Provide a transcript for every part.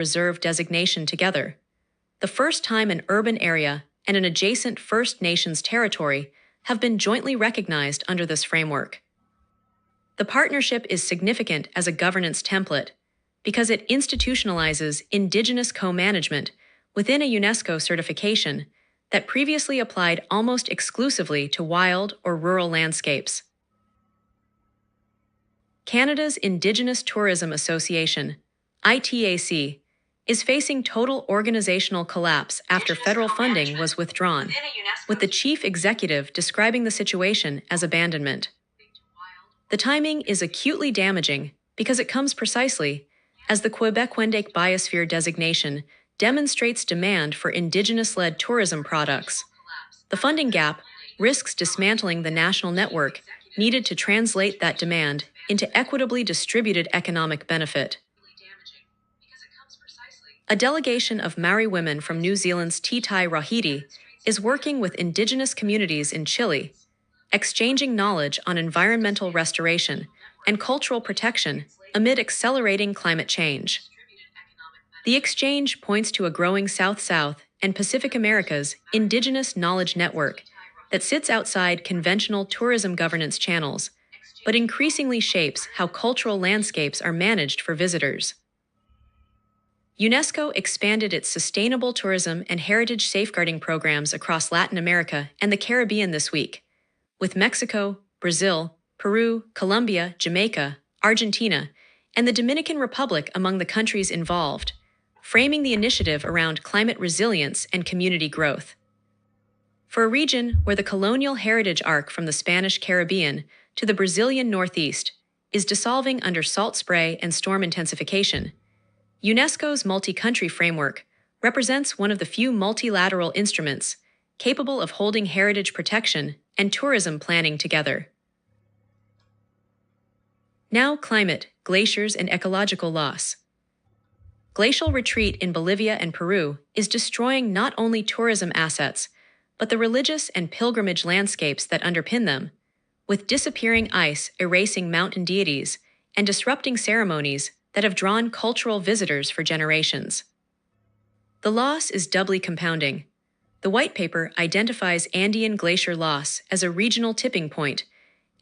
reserve designation together, the first time an urban area and an adjacent First Nations territory have been jointly recognized under this framework. The partnership is significant as a governance template because it institutionalizes Indigenous co-management within a UNESCO certification that previously applied almost exclusively to wild or rural landscapes. Canada's Indigenous Tourism Association, ITAC, is facing total organizational collapse after federal funding was withdrawn, with the chief executive describing the situation as abandonment. The timing is acutely damaging because it comes precisely as the Quebec-Wendic Biosphere designation demonstrates demand for Indigenous-led tourism products. The funding gap risks dismantling the national network needed to translate that demand into equitably distributed economic benefit. A delegation of Maori women from New Zealand's Titai Rahiti is working with Indigenous communities in Chile, exchanging knowledge on environmental restoration and cultural protection amid accelerating climate change. The exchange points to a growing South-South and Pacific America's Indigenous knowledge network that sits outside conventional tourism governance channels, but increasingly shapes how cultural landscapes are managed for visitors. UNESCO expanded its sustainable tourism and heritage safeguarding programs across Latin America and the Caribbean this week, with Mexico, Brazil, Peru, Colombia, Jamaica, Argentina, and the Dominican Republic among the countries involved, framing the initiative around climate resilience and community growth. For a region where the colonial heritage arc from the Spanish Caribbean to the Brazilian Northeast is dissolving under salt spray and storm intensification, UNESCO's multi-country framework represents one of the few multilateral instruments capable of holding heritage protection and tourism planning together. Now, climate, glaciers, and ecological loss. Glacial retreat in Bolivia and Peru is destroying not only tourism assets, but the religious and pilgrimage landscapes that underpin them, with disappearing ice erasing mountain deities and disrupting ceremonies that have drawn cultural visitors for generations. The loss is doubly compounding. The white paper identifies Andean glacier loss as a regional tipping point,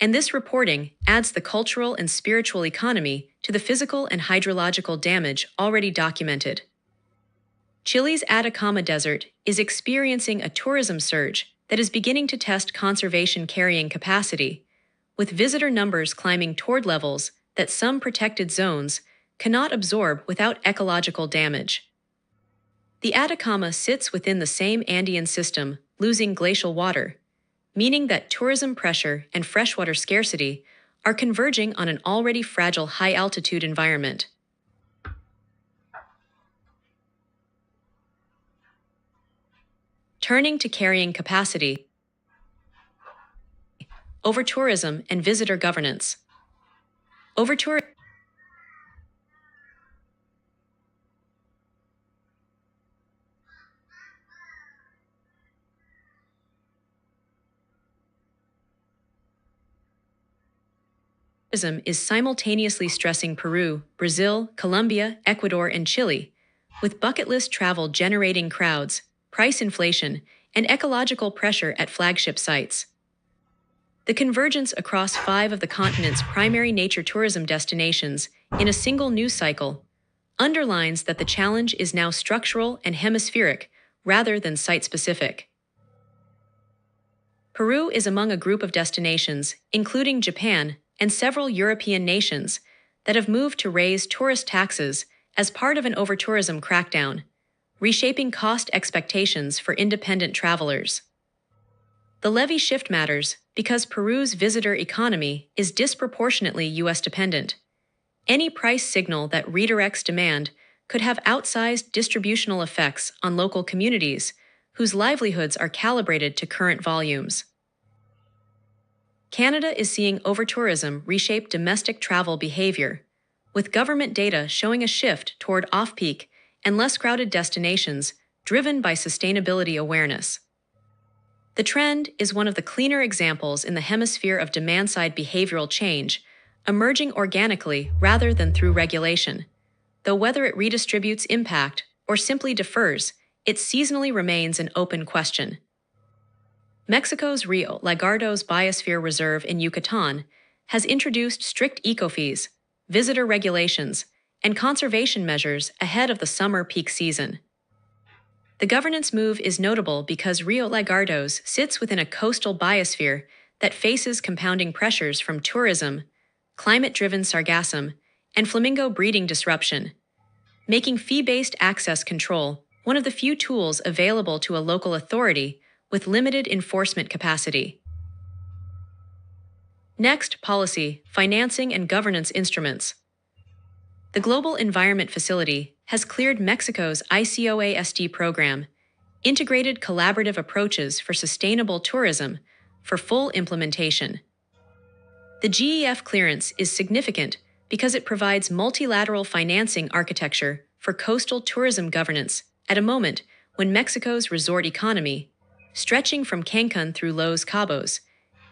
and this reporting adds the cultural and spiritual economy to the physical and hydrological damage already documented. Chile's Atacama Desert is experiencing a tourism surge that is beginning to test conservation carrying capacity, with visitor numbers climbing toward levels that some protected zones cannot absorb without ecological damage. The Atacama sits within the same Andean system, losing glacial water, meaning that tourism pressure and freshwater scarcity are converging on an already fragile high-altitude environment. Turning to carrying capacity. Over-tourism and visitor governance. Over-tourism is simultaneously stressing Peru, Brazil, Colombia, Ecuador, and Chile, with bucket list travel generating crowds, price inflation, and ecological pressure at flagship sites. The convergence across 5 of the continent's primary nature tourism destinations in a single news cycle underlines that the challenge is now structural and hemispheric rather than site-specific. Peru is among a group of destinations, including Japan and several European nations, that have moved to raise tourist taxes as part of an over-tourism crackdown, reshaping cost expectations for independent travelers. The levy shift matters because Peru's visitor economy is disproportionately U.S. dependent. Any price signal that redirects demand could have outsized distributional effects on local communities whose livelihoods are calibrated to current volumes. Canada is seeing over-tourism reshape domestic travel behavior, with government data showing a shift toward off-peak and less crowded destinations driven by sustainability awareness. The trend is one of the cleaner examples in the hemisphere of demand-side behavioral change, emerging organically rather than through regulation. though whether it redistributes impact or simply defers, it seasonally remains an open question. Mexico's Rio Lagartos Biosphere Reserve in Yucatan has introduced strict eco-fees, visitor regulations, and conservation measures ahead of the summer peak season. The governance move is notable because Rio Lagartos sits within a coastal biosphere that faces compounding pressures from tourism, climate-driven sargassum, and flamingo breeding disruption, making fee-based access control one of the few tools available to a local authority with limited enforcement capacity. Next, policy, financing, and governance instruments. The Global Environment Facility has cleared Mexico's ICOASD program, Integrated Collaborative Approaches for Sustainable Tourism, for full implementation. The GEF clearance is significant because it provides multilateral financing architecture for coastal tourism governance at a moment when Mexico's resort economy, stretching from Cancun through Los Cabos,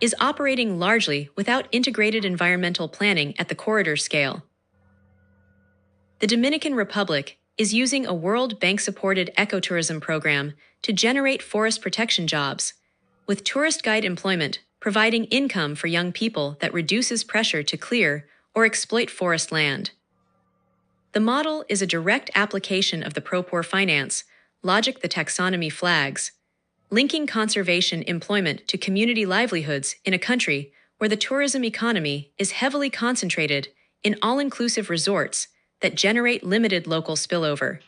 is operating largely without integrated environmental planning at the corridor scale. The Dominican Republic is using a World Bank-supported ecotourism program to generate forest protection jobs, with tourist guide employment providing income for young people that reduces pressure to clear or exploit forest land. The model is a direct application of the pro-poor finance logic the taxonomy flags, linking conservation employment to community livelihoods in a country where the tourism economy is heavily concentrated in all-inclusive resorts that generate limited local spillover.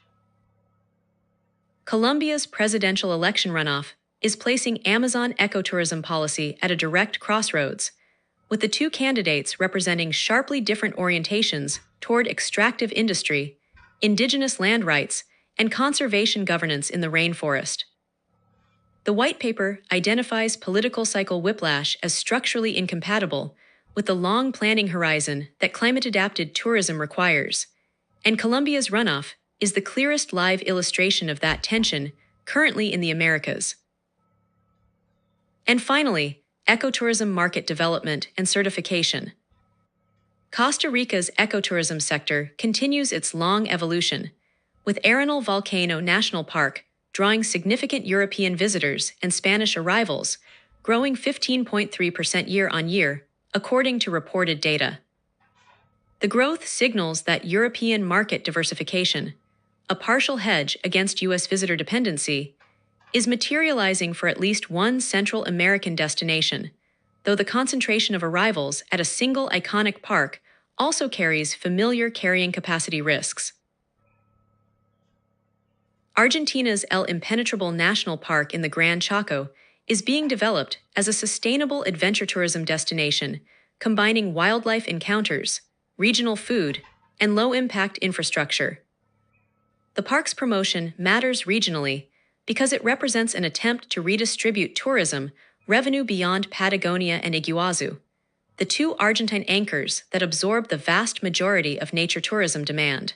Colombia's presidential election runoff is placing Amazon ecotourism policy at a direct crossroads, with the two candidates representing sharply different orientations toward extractive industry, indigenous land rights, and conservation governance in the rainforest. The white paper identifies political cycle whiplash as structurally incompatible with the long planning horizon that climate-adapted tourism requires, and Colombia's runoff is the clearest live illustration of that tension currently in the Americas. And finally, ecotourism market development and certification. Costa Rica's ecotourism sector continues its long evolution, with Arenal Volcano National Park drawing significant European visitors and Spanish arrivals, growing 15.3% year-on-year, according to reported data. The growth signals that European market diversification, a partial hedge against U.S. visitor dependency, is materializing for at least one Central American destination, though the concentration of arrivals at a single iconic park also carries familiar carrying capacity risks. Argentina's El Impenetrable National Park in the Gran Chaco is being developed as a sustainable adventure tourism destination, combining wildlife encounters, regional food, and low-impact infrastructure. The park's promotion matters regionally because it represents an attempt to redistribute tourism revenue beyond Patagonia and Iguazu, the two Argentine anchors that absorb the vast majority of nature tourism demand.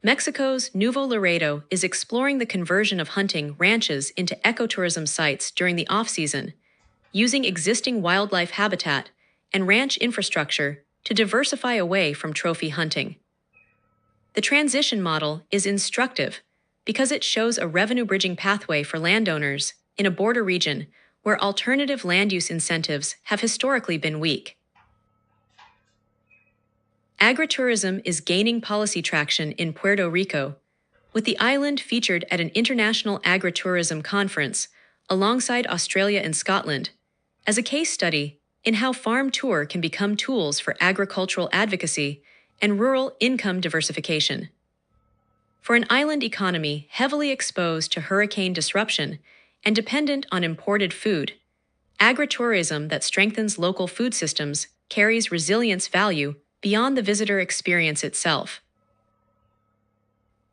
Mexico's Nuevo Laredo is exploring the conversion of hunting ranches into ecotourism sites during the off-season, using existing wildlife habitat and ranch infrastructure to diversify away from trophy hunting. The transition model is instructive because it shows a revenue-bridging pathway for landowners in a border region where alternative land use incentives have historically been weak. Agritourism is gaining policy traction in Puerto Rico, with the island featured at an international agritourism conference alongside Australia and Scotland as a case study in how farm tour can become tools for agricultural advocacy and rural income diversification. For an island economy heavily exposed to hurricane disruption and dependent on imported food, agritourism that strengthens local food systems carries resilience value beyond the visitor experience itself.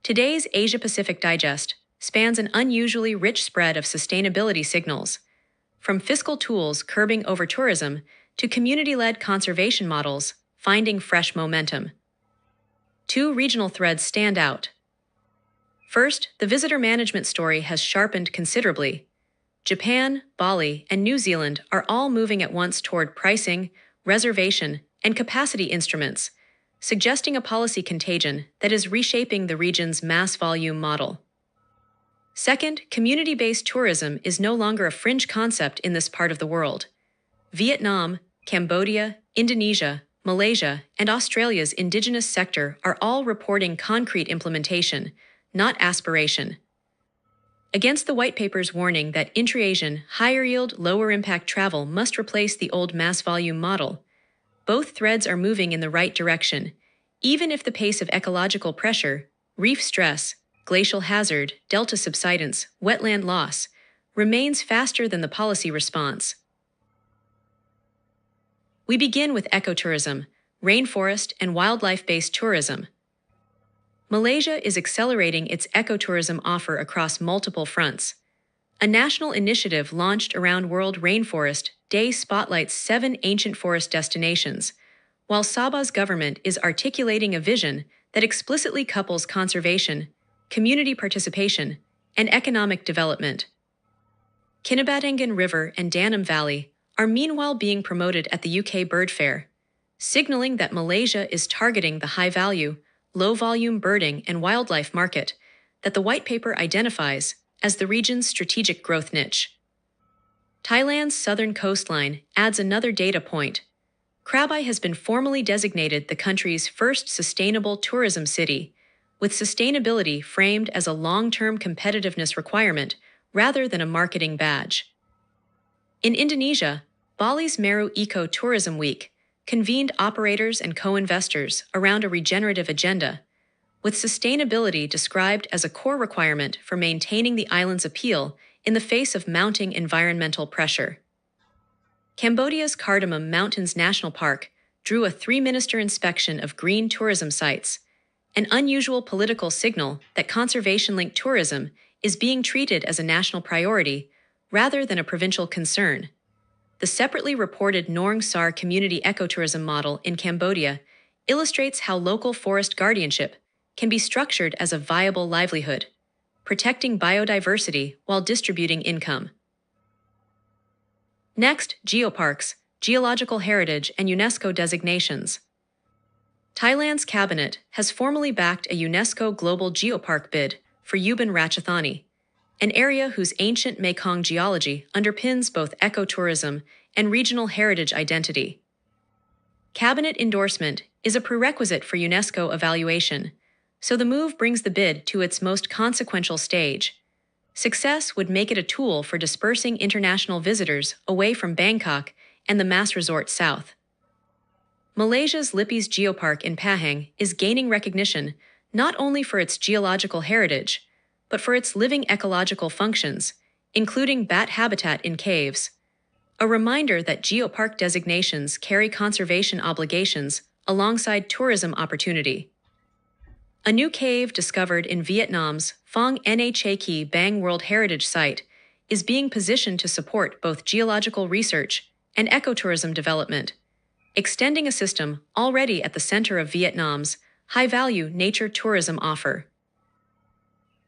Today's Asia-Pacific Digest spans an unusually rich spread of sustainability signals, from fiscal tools curbing over-tourism to community-led conservation models finding fresh momentum. Two regional threads stand out. First, the visitor management story has sharpened considerably. Japan, Bali, and New Zealand are all moving at once toward pricing, reservation, and capacity instruments, suggesting a policy contagion that is reshaping the region's mass volume model. Second, community-based tourism is no longer a fringe concept in this part of the world. Vietnam, Cambodia, Indonesia, Malaysia, and Australia's indigenous sector are all reporting concrete implementation, not aspiration. Against the white paper's warning that intra-Asian, higher-yield, lower-impact travel must replace the old mass-volume model, both threads are moving in the right direction, even if the pace of ecological pressure, reef stress, glacial hazard, delta subsidence, wetland loss, remains faster than the policy response. We begin with ecotourism, rainforest and wildlife-based tourism. Malaysia is accelerating its ecotourism offer across multiple fronts. A national initiative launched around World Rainforest Day spotlights 7 ancient forest destinations, while Sabah's government is articulating a vision that explicitly couples conservation, community participation, and economic development. Kinabatangan River and Danam Valley are meanwhile being promoted at the UK Bird Fair, signaling that Malaysia is targeting the high-value, low-volume birding and wildlife market that the white paper identifies as the region's strategic growth niche. Thailand's southern coastline adds another data point. Krabi has been formally designated the country's first sustainable tourism city, with sustainability framed as a long-term competitiveness requirement rather than a marketing badge. In Indonesia, Bali's Meru Eco Tourism Week convened operators and co-investors around a regenerative agenda, with sustainability described as a core requirement for maintaining the island's appeal in the face of mounting environmental pressure. Cambodia's Cardamom Mountains National Park drew a 3-minister inspection of green tourism sites, an unusual political signal that conservation-linked tourism is being treated as a national priority rather than a provincial concern. The separately reported Norng Sar community ecotourism model in Cambodia illustrates how local forest guardianship can be structured as a viable livelihood, protecting biodiversity while distributing income. Next, geoparks, geological heritage, and UNESCO designations. Thailand's cabinet has formally backed a UNESCO Global Geopark bid for Ubon Ratchathani, an area whose ancient Mekong geology underpins both ecotourism and regional heritage identity. Cabinet endorsement is a prerequisite for UNESCO evaluation, so the move brings the bid to its most consequential stage. Success would make it a tool for dispersing international visitors away from Bangkok and the mass resort south. Malaysia's Lipis Geopark in Pahang is gaining recognition not only for its geological heritage, but for its living ecological functions, including bat habitat in caves. A reminder that geopark designations carry conservation obligations alongside tourism opportunity. A new cave discovered in Vietnam's Phong Nha Ki Bang World Heritage Site is being positioned to support both geological research and ecotourism development, extending a system already at the center of Vietnam's high-value nature tourism offer.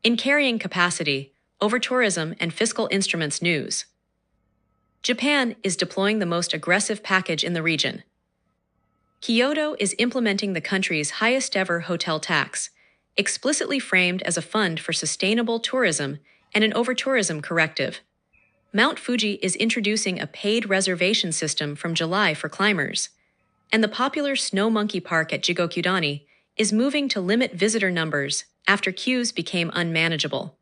In carrying capacity, over-tourism and fiscal instruments news. Japan is deploying the most aggressive package in the region. Kyoto is implementing the country's highest-ever hotel tax, explicitly framed as a fund for sustainable tourism and an over-tourism corrective. Mount Fuji is introducing a paid reservation system from July for climbers, and the popular Snow Monkey Park at Jigokyudani is moving to limit visitor numbers after queues became unmanageable.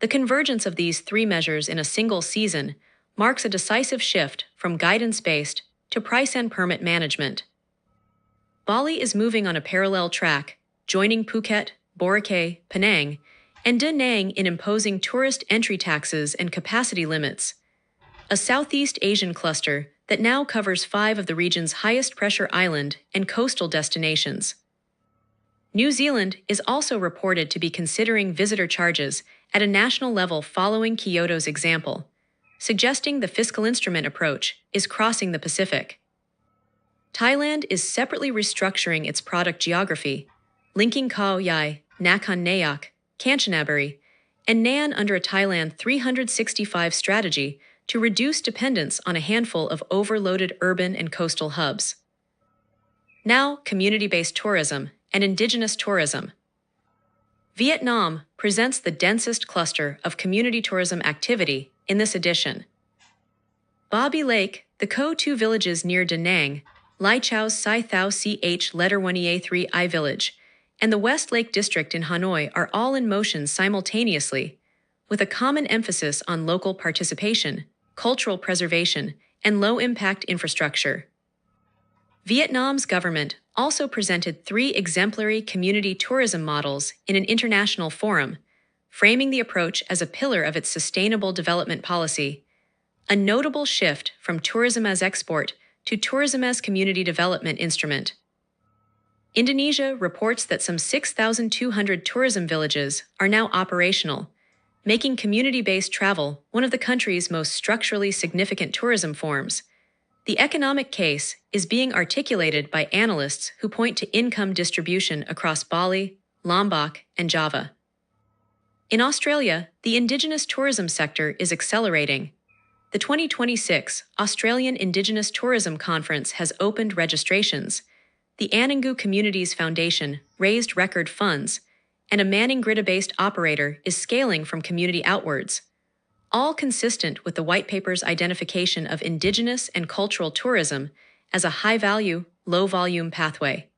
The convergence of these 3 measures in a single season marks a decisive shift from guidance-based to price and permit management. Bali is moving on a parallel track, joining Phuket, Boracay, Penang, and Da Nang in imposing tourist entry taxes and capacity limits, a Southeast Asian cluster that now covers 5 of the region's highest-pressure island and coastal destinations. New Zealand is also reported to be considering visitor charges at a national level following Kyoto's example, suggesting the fiscal instrument approach is crossing the Pacific. Thailand is separately restructuring its product geography, linking Khao Yai, Nakhon Nayok, Kanchanaburi, and Nan under a Thailand 365 strategy to reduce dependence on a handful of overloaded urban and coastal hubs. Now, community-based tourism and indigenous tourism. Vietnam presents the densest cluster of community tourism activity in this edition. Ba Bi Lake, the Co-2 villages near Da Nang, Lai Chau's Sai Thao Ch Letter 1EA3I village, and the West Lake District in Hanoi are all in motion simultaneously, with a common emphasis on local participation, cultural preservation, and low-impact infrastructure. Vietnam's government also presented 3 exemplary community tourism models in an international forum, framing the approach as a pillar of its sustainable development policy, a notable shift from tourism as export to tourism as community development instrument. Indonesia reports that some 6,200 tourism villages are now operational, making community-based travel one of the country's most structurally significant tourism forms. The economic case is being articulated by analysts who point to income distribution across Bali, Lombok, and Java. In Australia, the indigenous tourism sector is accelerating. The 2026 Australian Indigenous Tourism Conference has opened registrations. The Anangu Communities Foundation raised record funds, and a Manning-Grida-based operator is scaling from community outwards, all consistent with the White Paper's identification of indigenous and cultural tourism as a high-value, low-volume pathway.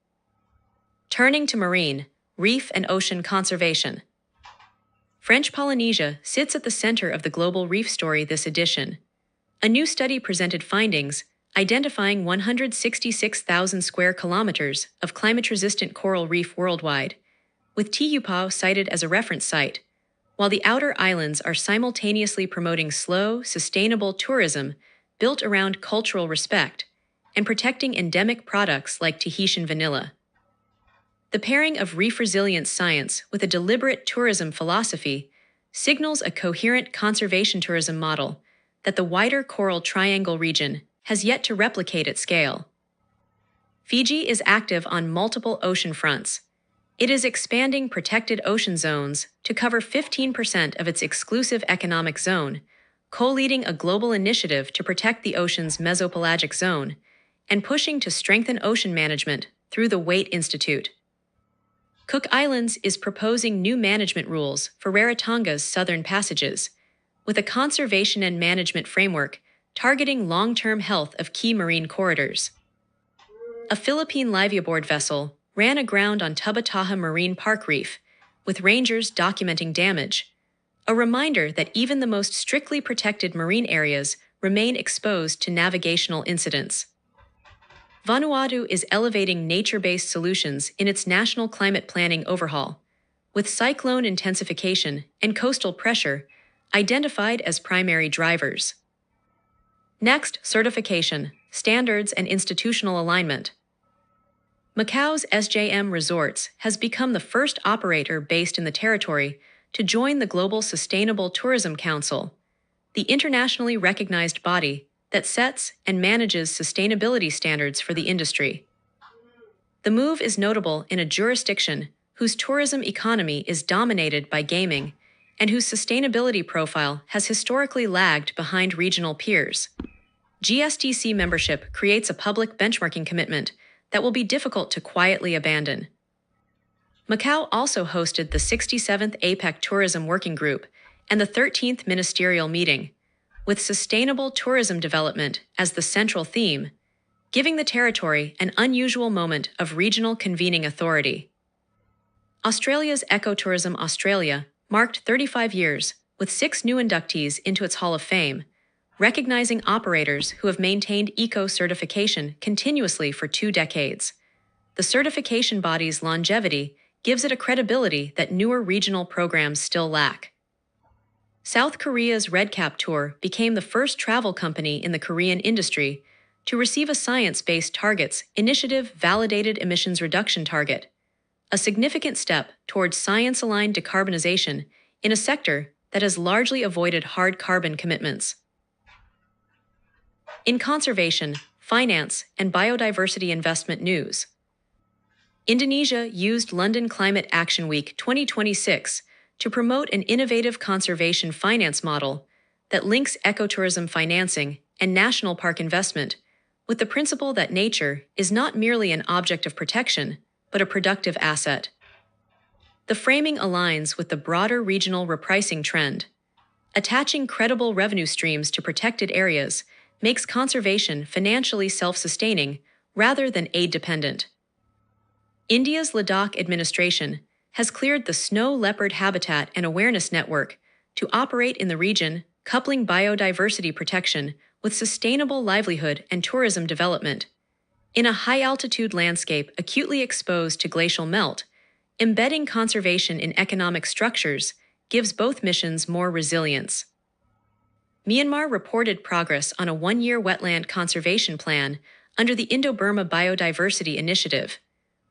Turning to marine, reef and ocean conservation. French Polynesia sits at the center of the global reef story this edition. A new study presented findings identifying 166,000 square kilometers of climate-resistant coral reef worldwide, with Tupao cited as a reference site, while the outer islands are simultaneously promoting slow, sustainable tourism built around cultural respect and protecting endemic products like Tahitian vanilla. The pairing of reef resilience science with a deliberate tourism philosophy signals a coherent conservation tourism model that the wider Coral Triangle region has yet to replicate at scale. Fiji is active on multiple ocean fronts. It is expanding protected ocean zones to cover 15% of its exclusive economic zone, co-leading a global initiative to protect the ocean's mesopelagic zone, and pushing to strengthen ocean management through the Waite Institute. Cook Islands is proposing new management rules for Raratonga's southern passages, with a conservation and management framework targeting long-term health of key marine corridors. A Philippine liveaboard vessel ran aground on Tubataha Marine Park Reef, with rangers documenting damage, a reminder that even the most strictly protected marine areas remain exposed to navigational incidents. Vanuatu is elevating nature-based solutions in its national climate planning overhaul, with cyclone intensification and coastal pressure identified as primary drivers. Next, certification, standards, and institutional alignment. Macau's SJM Resorts has become the first operator based in the territory to join the Global Sustainable Tourism Council, the internationally recognized body that sets and manages sustainability standards for the industry. The move is notable in a jurisdiction whose tourism economy is dominated by gaming and whose sustainability profile has historically lagged behind regional peers. GSTC membership creates a public benchmarking commitment that will be difficult to quietly abandon. Macau also hosted the 67th APEC Tourism Working Group and the 13th Ministerial Meeting, with sustainable tourism development as the central theme, giving the territory an unusual moment of regional convening authority. Australia's Ecotourism Australia marked 35 years, with 6 new inductees into its Hall of Fame, recognizing operators who have maintained eco-certification continuously for 2 decades. The certification body's longevity gives it a credibility that newer regional programs still lack. South Korea's RedCap Tour became the first travel company in the Korean industry to receive a Science-Based Targets Initiative validated emissions reduction target, a significant step towards science-aligned decarbonization in a sector that has largely avoided hard carbon commitments. In conservation, finance, and biodiversity investment news, Indonesia used London Climate Action Week 2026 to promote an innovative conservation finance model that links ecotourism financing and national park investment with the principle that nature is not merely an object of protection, but a productive asset. The framing aligns with the broader regional repricing trend. Attaching credible revenue streams to protected areas makes conservation financially self-sustaining rather than aid-dependent. India's Ladakh administration has cleared the snow leopard habitat and awareness network to operate in the region, coupling biodiversity protection with sustainable livelihood and tourism development. In a high-altitude landscape acutely exposed to glacial melt, embedding conservation in economic structures gives both missions more resilience. Myanmar reported progress on a one-year wetland conservation plan under the Indo-Burma Biodiversity Initiative,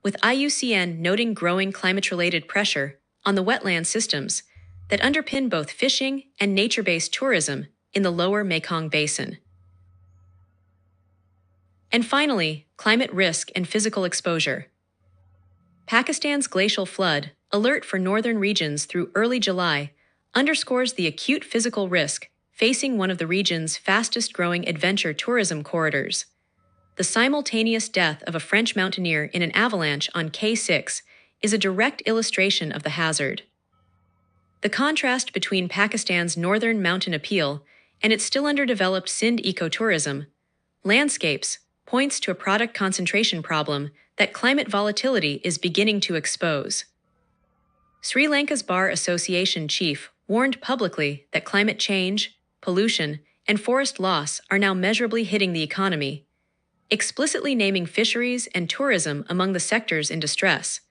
with IUCN noting growing climate-related pressure on the wetland systems that underpin both fishing and nature-based tourism in the lower Mekong Basin. And finally, climate risk and physical exposure. Pakistan's glacial flood, alert for northern regions through early July, underscores the acute physical risk facing one of the region's fastest-growing adventure tourism corridors. The simultaneous death of a French mountaineer in an avalanche on K6 is a direct illustration of the hazard. The contrast between Pakistan's northern mountain appeal and its still underdeveloped Sindh ecotourism landscapes points to a product concentration problem that climate volatility is beginning to expose. Sri Lanka's Bar Association chief warned publicly that climate change, pollution, and forest loss are now measurably hitting the economy, explicitly naming fisheries and tourism among the sectors in distress.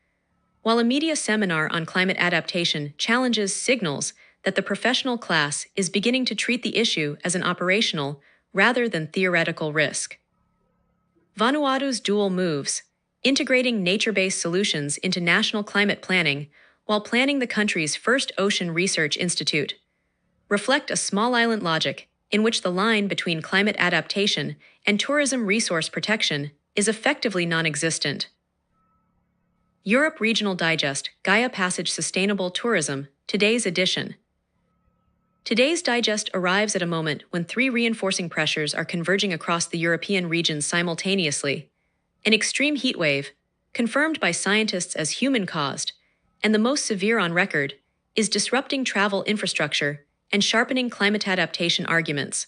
While a media seminar on climate adaptation challenges signals that the professional class is beginning to treat the issue as an operational rather than theoretical risk. Vanuatu's dual moves, integrating nature-based solutions into national climate planning while planning the country's first ocean research institute, reflect a small island logic in which the line between climate adaptation and tourism resource protection is effectively non-existent. Europe Regional Digest, GaiaPassage Sustainable Tourism, today's edition. Today's digest arrives at a moment when three reinforcing pressures are converging across the European region simultaneously: an extreme heat wave, confirmed by scientists as human-caused, and the most severe on record, is disrupting travel infrastructure and sharpening climate adaptation arguments.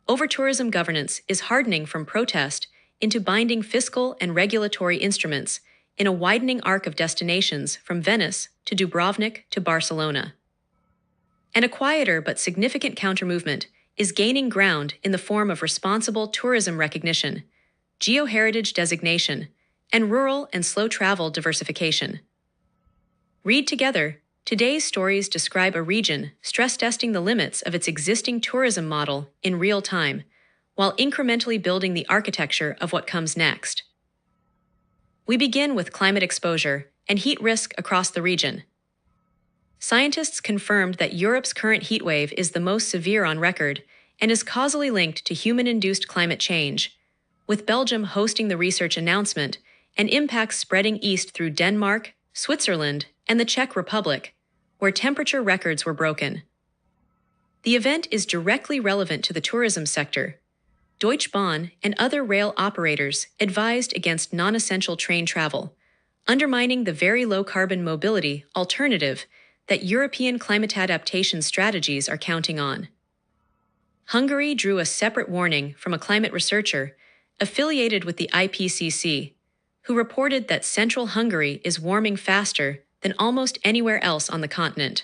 Over-tourism governance is hardening from protest into binding fiscal and regulatory instruments in a widening arc of destinations from Venice to Dubrovnik to Barcelona. And a quieter but significant countermovement is gaining ground in the form of responsible tourism recognition, geoheritage designation, and rural and slow travel diversification. Read together. Today's stories describe a region stress-testing the limits of its existing tourism model in real time, while incrementally building the architecture of what comes next. We begin with climate exposure and heat risk across the region. Scientists confirmed that Europe's current heat wave is the most severe on record and is causally linked to human-induced climate change, with Belgium hosting the research announcement and impacts spreading east through Denmark, Switzerland, and the Czech Republic, where temperature records were broken. The event is directly relevant to the tourism sector. Deutsche Bahn and other rail operators advised against non-essential train travel, undermining the very low-carbon mobility alternative that European climate adaptation strategies are counting on. Hungary drew a separate warning from a climate researcher affiliated with the IPCC, who reported that central Hungary is warming faster than almost anywhere else on the continent.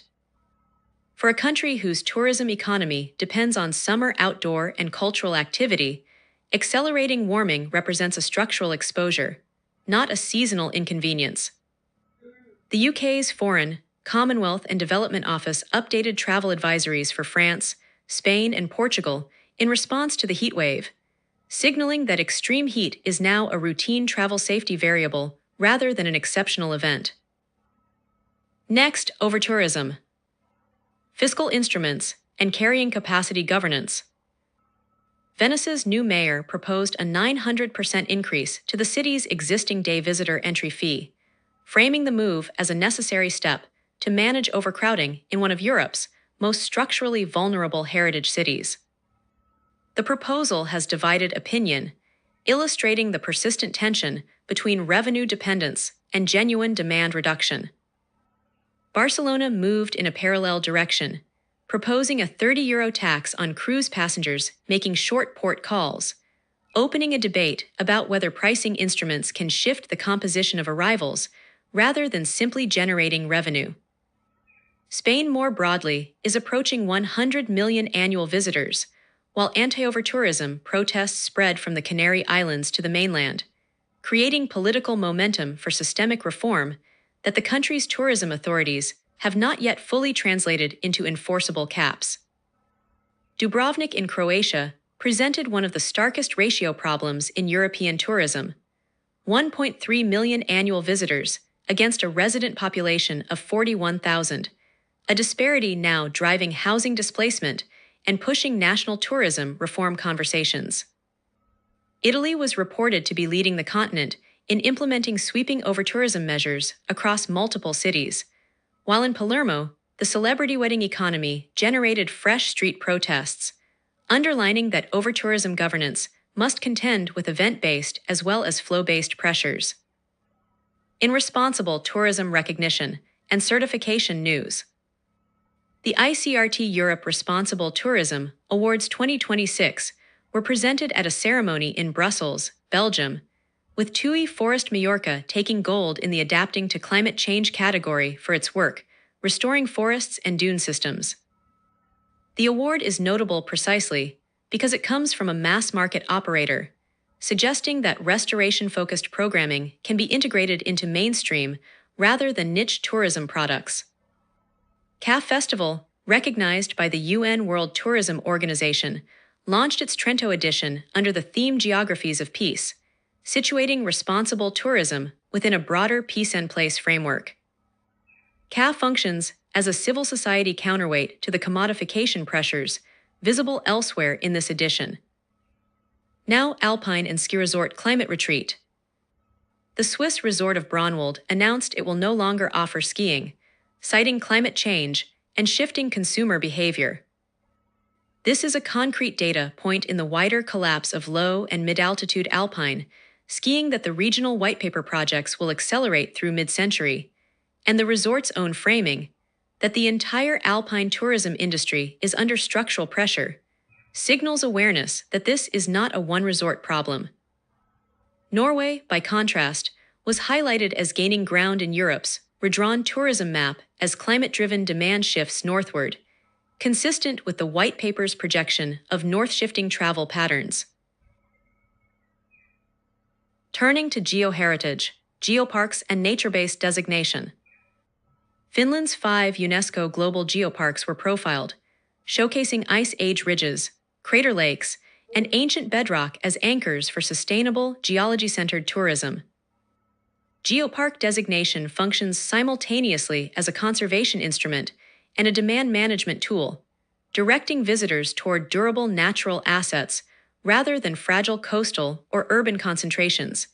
For a country whose tourism economy depends on summer outdoor and cultural activity, accelerating warming represents a structural exposure, not a seasonal inconvenience. The UK's Foreign, Commonwealth and Development Office updated travel advisories for France, Spain, and Portugal in response to the heat wave, signaling that extreme heat is now a routine travel safety variable rather than an exceptional event. Next, over-tourism. Fiscal instruments and carrying capacity governance. Venice's new mayor proposed a 900% increase to the city's existing day visitor entry fee, framing the move as a necessary step to manage overcrowding in one of Europe's most structurally vulnerable heritage cities. The proposal has divided opinion, illustrating the persistent tension between revenue dependence and genuine demand reduction. Barcelona moved in a parallel direction, proposing a €30 tax on cruise passengers making short port calls, opening a debate about whether pricing instruments can shift the composition of arrivals rather than simply generating revenue. Spain more broadly is approaching 100 million annual visitors, while anti-overtourism protests spread from the Canary Islands to the mainland, creating political momentum for systemic reform that the country's tourism authorities have not yet fully translated into enforceable caps. Dubrovnik in Croatia presented one of the starkest ratio problems in European tourism: 1.3 million annual visitors against a resident population of 41,000, a disparity now driving housing displacement and pushing national tourism reform conversations. Italy was reported to be leading the continent in implementing sweeping overtourism measures across multiple cities, while in Palermo, the celebrity wedding economy generated fresh street protests, underlining that overtourism governance must contend with event-based as well as flow-based pressures. In responsible tourism recognition and certification news, the ICRT Europe Responsible Tourism Awards 2026 were presented at a ceremony in Brussels, Belgium, with TUI Forest Mallorca taking gold in the Adapting to Climate Change category for its work, restoring forests and dune systems. The award is notable precisely because it comes from a mass-market operator, suggesting that restoration-focused programming can be integrated into mainstream rather than niche tourism products. CAF Festival, recognized by the UN World Tourism Organization, launched its Trento edition under the theme Geographies of Peace, situating responsible tourism within a broader Peace and Place framework. CAF functions as a civil society counterweight to the commodification pressures visible elsewhere in this edition. Now Alpine and Ski Resort Climate Retreat. The Swiss resort of Braunwald announced it will no longer offer skiing, citing climate change and shifting consumer behavior. This is a concrete data point in the wider collapse of low and mid-altitude alpine skiing that the regional white paper projects will accelerate through mid-century, and the resort's own framing that the entire alpine tourism industry is under structural pressure signals awareness that this is not a one-resort problem. Norway, by contrast, was highlighted as gaining ground in Europe's redrawn tourism map as climate-driven demand shifts northward, consistent with the white paper's projection of north-shifting travel patterns. Turning to geoheritage, geoparks, and nature-based designation. Finland's 5 UNESCO global geoparks were profiled, showcasing ice age ridges, crater lakes, and ancient bedrock as anchors for sustainable, geology-centered tourism. Geopark designation functions simultaneously as a conservation instrument and a demand management tool, directing visitors toward durable natural assets rather than fragile coastal or urban concentrations,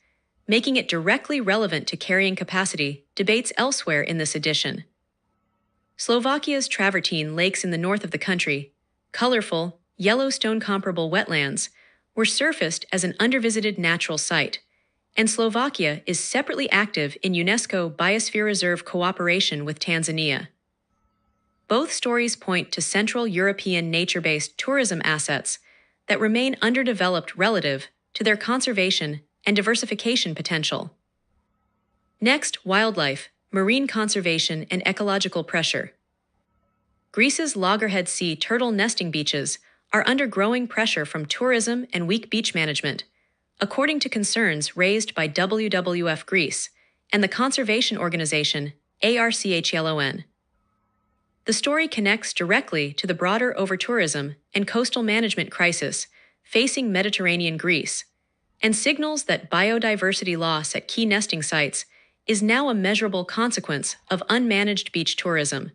making it directly relevant to carrying capacity debates elsewhere in this edition. Slovakia's travertine lakes in the north of the country, colorful, Yellowstone-comparable wetlands, were surfaced as an undervisited natural site, and Slovakia is separately active in UNESCO Biosphere Reserve cooperation with Tanzania. Both stories point to Central European nature-based tourism assets that remain underdeveloped relative to their conservation and diversification potential. Next, wildlife, marine conservation, and ecological pressure. Greece's loggerhead sea turtle nesting beaches are under growing pressure from tourism and weak beach management, according to concerns raised by WWF Greece and the conservation organization ARCHLON. The story connects directly to the broader overtourism and coastal management crisis facing Mediterranean Greece, and signals that biodiversity loss at key nesting sites is now a measurable consequence of unmanaged beach tourism.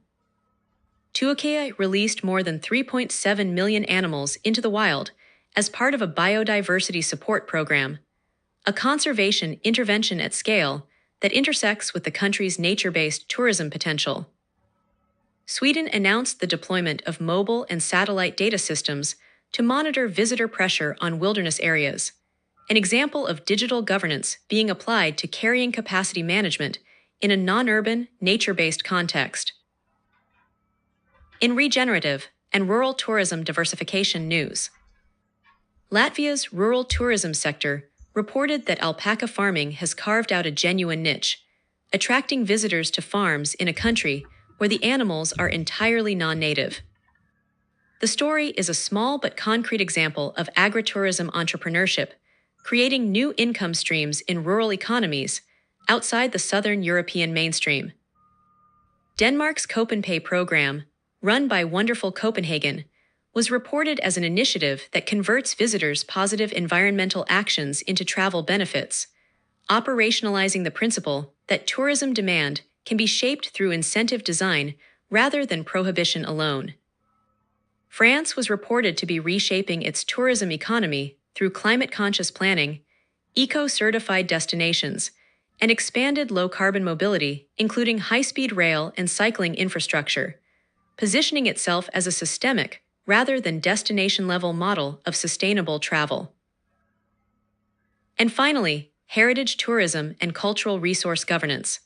Tuakia released more than 3.7 million animals into the wild as part of a biodiversity support program, a conservation intervention at scale that intersects with the country's nature-based tourism potential. Sweden announced the deployment of mobile and satellite data systems to monitor visitor pressure on wilderness areas, an example of digital governance being applied to carrying capacity management in a non-urban, nature-based context. In regenerative and rural tourism diversification news, Latvia's rural tourism sector reported that alpaca farming has carved out a genuine niche, attracting visitors to farms in a country where the animals are entirely non-native. The story is a small but concrete example of agritourism entrepreneurship, creating new income streams in rural economies outside the southern European mainstream. Denmark's Copenpay program, run by Wonderful Copenhagen, was reported as an initiative that converts visitors' positive environmental actions into travel benefits, operationalizing the principle that tourism demand can be shaped through incentive design rather than prohibition alone. France was reported to be reshaping its tourism economy through climate-conscious planning, eco-certified destinations, and expanded low-carbon mobility, including high-speed rail and cycling infrastructure, positioning itself as a systemic rather than destination-level model of sustainable travel. And finally, heritage tourism and cultural resource governance.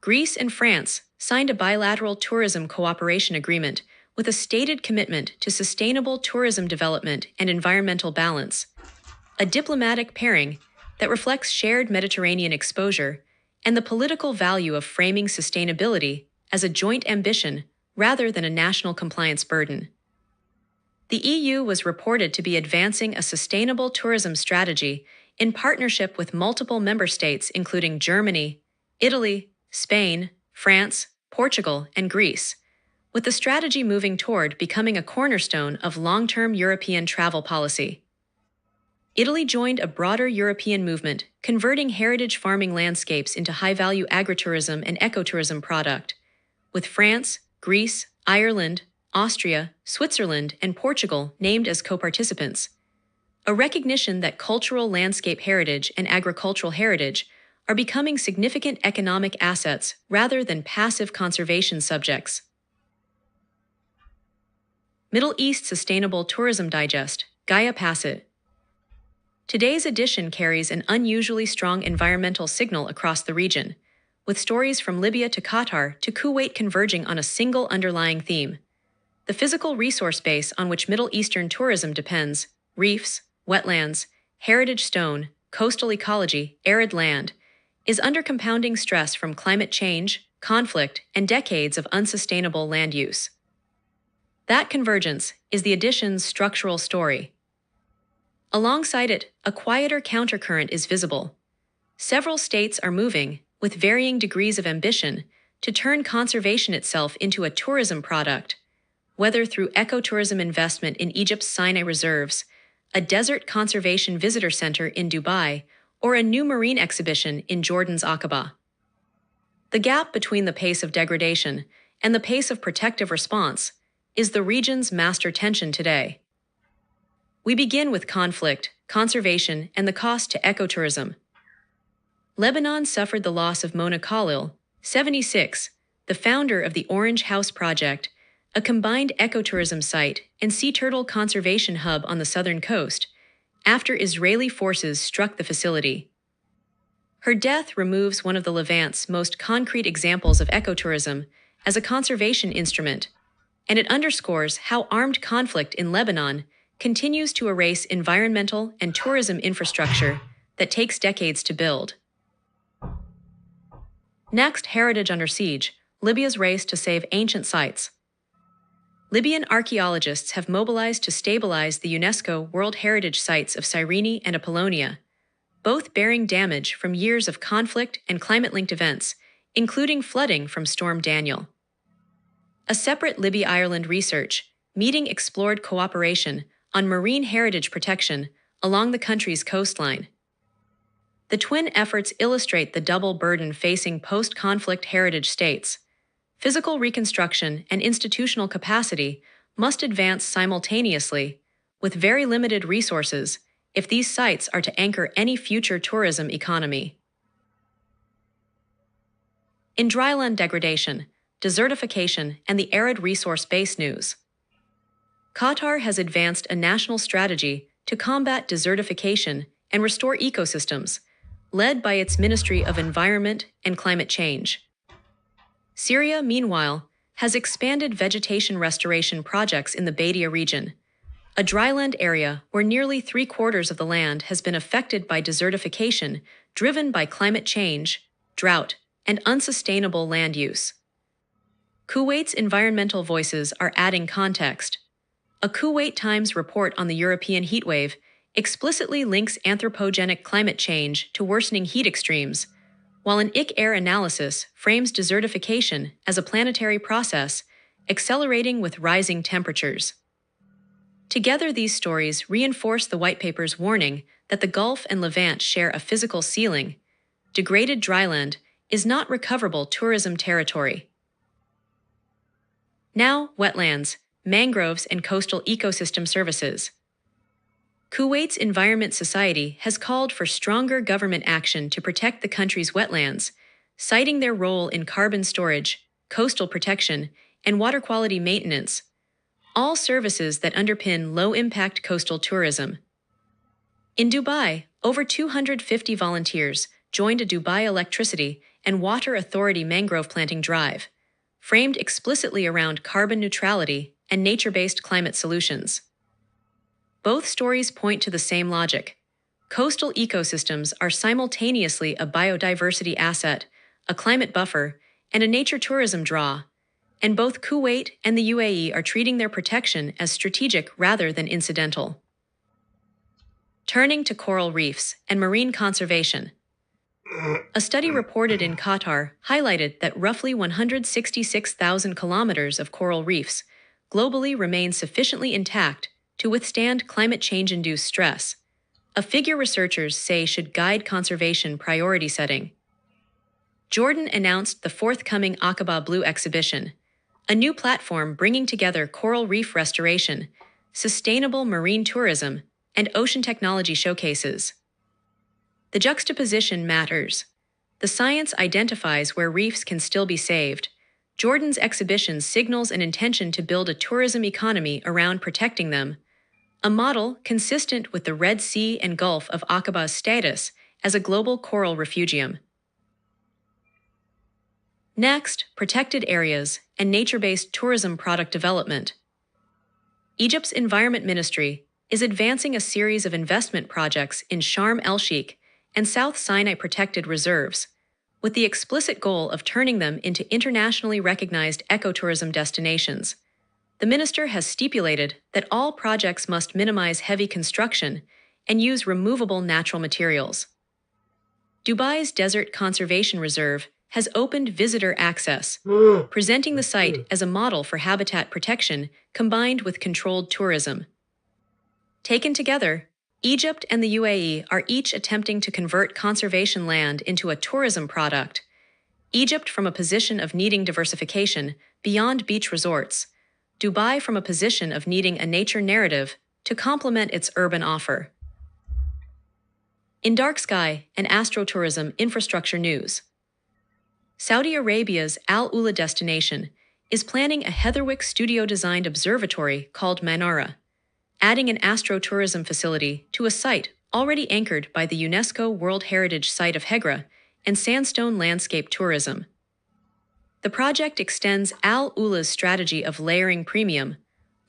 Greece and France signed a bilateral tourism cooperation agreement with a stated commitment to sustainable tourism development and environmental balance, a diplomatic pairing that reflects shared Mediterranean exposure and the political value of framing sustainability as a joint ambition rather than a national compliance burden. The EU was reported to be advancing a sustainable tourism strategy in partnership with multiple member states including Germany, Italy, Spain, France, Portugal, and Greece, with the strategy moving toward becoming a cornerstone of long-term European travel policy. Italy joined a broader European movement converting heritage farming landscapes into high-value agritourism and ecotourism product, with France, Greece, Ireland, Austria, Switzerland, and Portugal named as co-participants, a recognition that cultural landscape heritage and agricultural heritage are becoming significant economic assets rather than passive conservation subjects. Middle East Sustainable Tourism Digest, GaiaPassage. Today's edition carries an unusually strong environmental signal across the region, with stories from Libya to Qatar to Kuwait converging on a single underlying theme. The physical resource base on which Middle Eastern tourism depends, reefs, wetlands, heritage stone, coastal ecology, arid land, is under compounding stress from climate change, conflict, and decades of unsustainable land use. That convergence is the edition's structural story. Alongside it, a quieter countercurrent is visible. Several states are moving, with varying degrees of ambition, to turn conservation itself into a tourism product, whether through ecotourism investment in Egypt's Sinai reserves, a desert conservation visitor center in Dubai, or a new marine exhibition in Jordan's Aqaba. The gap between the pace of degradation and the pace of protective response is the region's master tension today. We begin with conflict, conservation, and the cost to ecotourism. Lebanon suffered the loss of Mona Khalil, 76, the founder of the Orange House Project, a combined ecotourism site and sea turtle conservation hub on the southern coast, after Israeli forces struck the facility. Her death removes one of the Levant's most concrete examples of ecotourism as a conservation instrument, and it underscores how armed conflict in Lebanon continues to erase environmental and tourism infrastructure that takes decades to build. Next, heritage under siege, Libya's race to save ancient sites. Libyan archaeologists have mobilized to stabilize the UNESCO World Heritage Sites of Cyrene and Apollonia, both bearing damage from years of conflict and climate-linked events, including flooding from Storm Daniel. A separate Libya-Ireland research meeting explored cooperation on marine heritage protection along the country's coastline. The twin efforts illustrate the double burden facing post-conflict heritage states. Physical reconstruction and institutional capacity must advance simultaneously, with very limited resources, if these sites are to anchor any future tourism economy. In dryland degradation, desertification, and the arid resource base news, Qatar has advanced a national strategy to combat desertification and restore ecosystems, led by its Ministry of Environment and Climate Change. Syria, meanwhile, has expanded vegetation restoration projects in the Badia region, a dryland area where nearly 3/4 of the land has been affected by desertification driven by climate change, drought, and unsustainable land use. Kuwait's environmental voices are adding context. A Kuwait Times report on the European heatwave explicitly links anthropogenic climate change to worsening heat extremes, while an IC-Air analysis frames desertification as a planetary process, accelerating with rising temperatures. Together, these stories reinforce the White Paper's warning that the Gulf and Levant share a physical ceiling. Degraded dryland is not recoverable tourism territory. Now, wetlands, mangroves, and coastal ecosystem services. Kuwait's Environment Society has called for stronger government action to protect the country's wetlands, citing their role in carbon storage, coastal protection, and water quality maintenance, all services that underpin low-impact coastal tourism. In Dubai, over 250 volunteers joined a Dubai Electricity and Water Authority mangrove planting drive, framed explicitly around carbon neutrality and nature-based climate solutions. Both stories point to the same logic. Coastal ecosystems are simultaneously a biodiversity asset, a climate buffer, and a nature tourism draw, and both Kuwait and the UAE are treating their protection as strategic rather than incidental. Turning to coral reefs and marine conservation. A study reported in Qatar highlighted that roughly 166,000 kilometers of coral reefs globally remain sufficiently intact to withstand climate change-induced stress, a figure researchers say should guide conservation priority setting. Jordan announced the forthcoming Aqaba Blue exhibition, a new platform bringing together coral reef restoration, sustainable marine tourism, and ocean technology showcases. The juxtaposition matters. The science identifies where reefs can still be saved. Jordan's exhibition signals an intention to build a tourism economy around protecting them, a model consistent with the Red Sea and Gulf of Aqaba's status as a global coral refugium. Next, protected areas and nature-based tourism product development. Egypt's Environment Ministry is advancing a series of investment projects in Sharm el-Sheikh and South Sinai protected reserves, with the explicit goal of turning them into internationally recognized ecotourism destinations. The minister has stipulated that all projects must minimize heavy construction and use removable natural materials. Dubai's Desert Conservation Reserve has opened visitor access, presenting the site as a model for habitat protection combined with controlled tourism. Taken together, Egypt and the UAE are each attempting to convert conservation land into a tourism product. Egypt from a position of needing diversification beyond beach resorts, Dubai from a position of needing a nature narrative to complement its urban offer. In dark sky and astrotourism infrastructure news, Saudi Arabia's Al Ula destination is planning a Heatherwick studio-designed observatory called Manara, adding an astrotourism facility to a site already anchored by the UNESCO World Heritage Site of Hegra and sandstone landscape tourism. The project extends Al Ula's strategy of layering premium,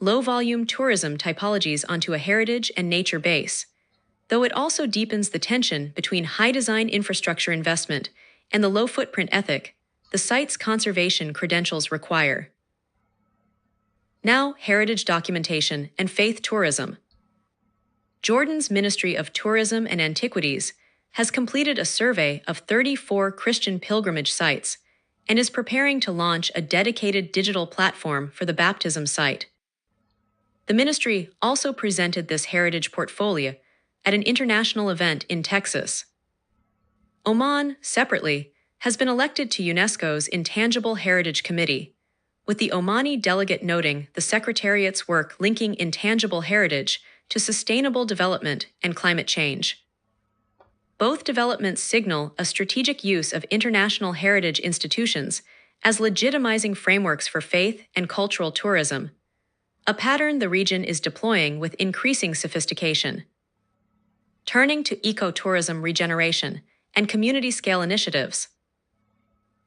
low-volume tourism typologies onto a heritage and nature base, though it also deepens the tension between high-design infrastructure investment and the low-footprint ethic the site's conservation credentials require. Now, heritage documentation and faith tourism. Jordan's Ministry of Tourism and Antiquities has completed a survey of 34 Christian pilgrimage sites and is preparing to launch a dedicated digital platform for the baptism site. The ministry also presented this heritage portfolio at an international event in Texas. Oman, separately, has been elected to UNESCO's Intangible Heritage Committee, with the Omani delegate noting the Secretariat's work linking intangible heritage to sustainable development and climate change. Both developments signal a strategic use of international heritage institutions as legitimizing frameworks for faith and cultural tourism, a pattern the region is deploying with increasing sophistication. turning to ecotourism regeneration and community-scale initiatives.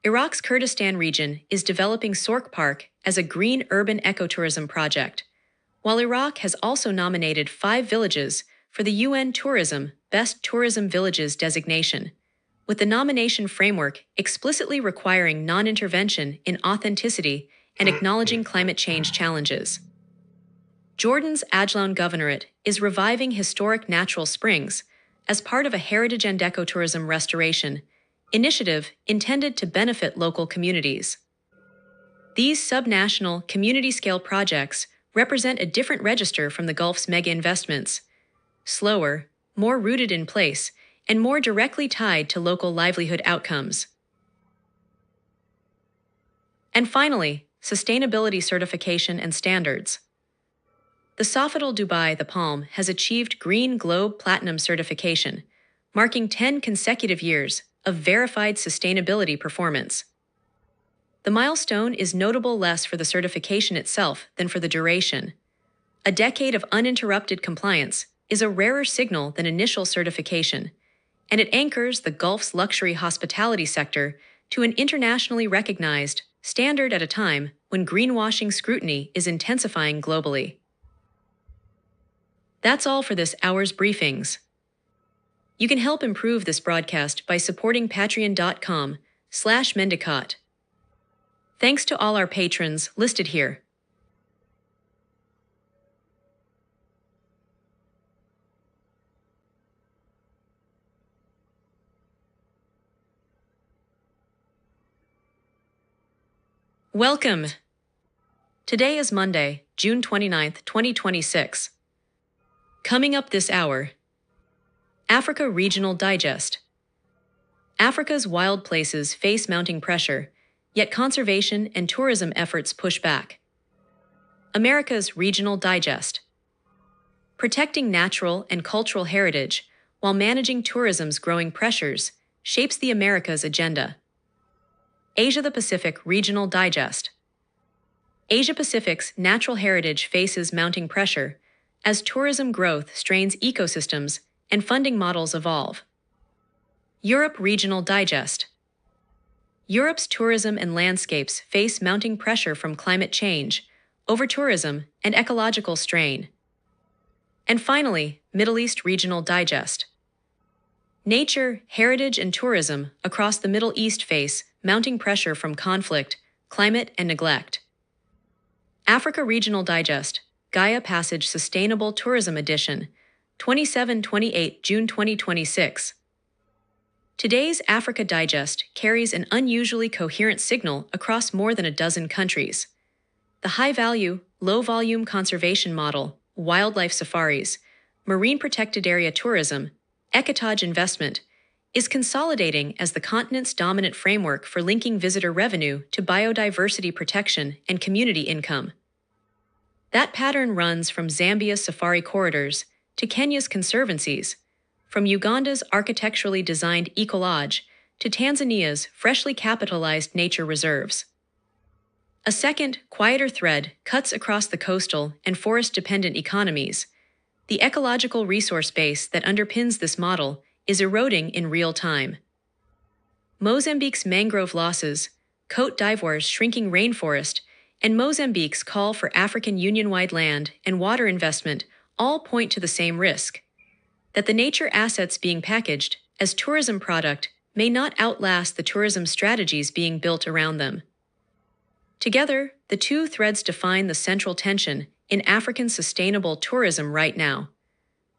Iraq's Kurdistan region is developing Sork Park as a green urban ecotourism project, while Iraq has also nominated 5 villages for the UN Tourism Best Tourism Villages designation, with the nomination framework explicitly requiring non-intervention in authenticity and acknowledging climate change challenges. Jordan's Ajloun Governorate is reviving historic natural springs as part of a heritage and ecotourism restoration initiative intended to benefit local communities. These subnational, community-scale projects represent a different register from the Gulf's mega-investments, slower, more rooted in place, and more directly tied to local livelihood outcomes. And finally, sustainability certification and standards. The Sofitel Dubai The Palm has achieved Green Globe Platinum certification, marking 10 consecutive years of verified sustainability performance. The milestone is notable less for the certification itself than for the duration. A decade of uninterrupted compliance is a rarer signal than initial certification, and it anchors the Gulf's luxury hospitality sector to an internationally recognized standard at a time when greenwashing scrutiny is intensifying globally. That's all for this hour's briefings. You can help improve this broadcast by supporting patreon.com/Mendicott. Thanks to all our patrons listed here. Welcome! Today is Monday, June 29th, 2026. Coming up this hour, Africa Regional Digest. Africa's wild places face mounting pressure, yet conservation and tourism efforts push back. America's Regional Digest. Protecting natural and cultural heritage while managing tourism's growing pressures shapes the Americas agenda. Asia Pacific Regional Digest. Asia Pacific's natural heritage faces mounting pressure as tourism growth strains ecosystems and funding models evolve. Europe Regional Digest. Europe's tourism and landscapes face mounting pressure from climate change, over-tourism, and ecological strain. And finally, Middle East Regional Digest. Nature, heritage, and tourism across the Middle East face mounting pressure from conflict, climate, and neglect. Africa Regional Digest, GaiaPassage Sustainable Tourism Edition, 27-28 June 2026. Today's Africa Digest carries an unusually coherent signal across more than a dozen countries. The high-value, low-volume conservation model, wildlife safaris, marine protected area tourism, ecotage investment, is consolidating as the continent's dominant framework for linking visitor revenue to biodiversity protection and community income. That pattern runs from Zambia's safari corridors to Kenya's conservancies, from Uganda's architecturally designed ecolodge to Tanzania's freshly capitalized nature reserves. A second, quieter thread cuts across the coastal and forest-dependent economies. The ecological resource base that underpins this model is eroding in real time. Mozambique's mangrove losses, Côte d'Ivoire's shrinking rainforest, and Mozambique's call for African Union-wide land and water investment all point to the same risk: that the nature assets being packaged as tourism product may not outlast the tourism strategies being built around them. Together, the two threads define the central tension in African sustainable tourism right now.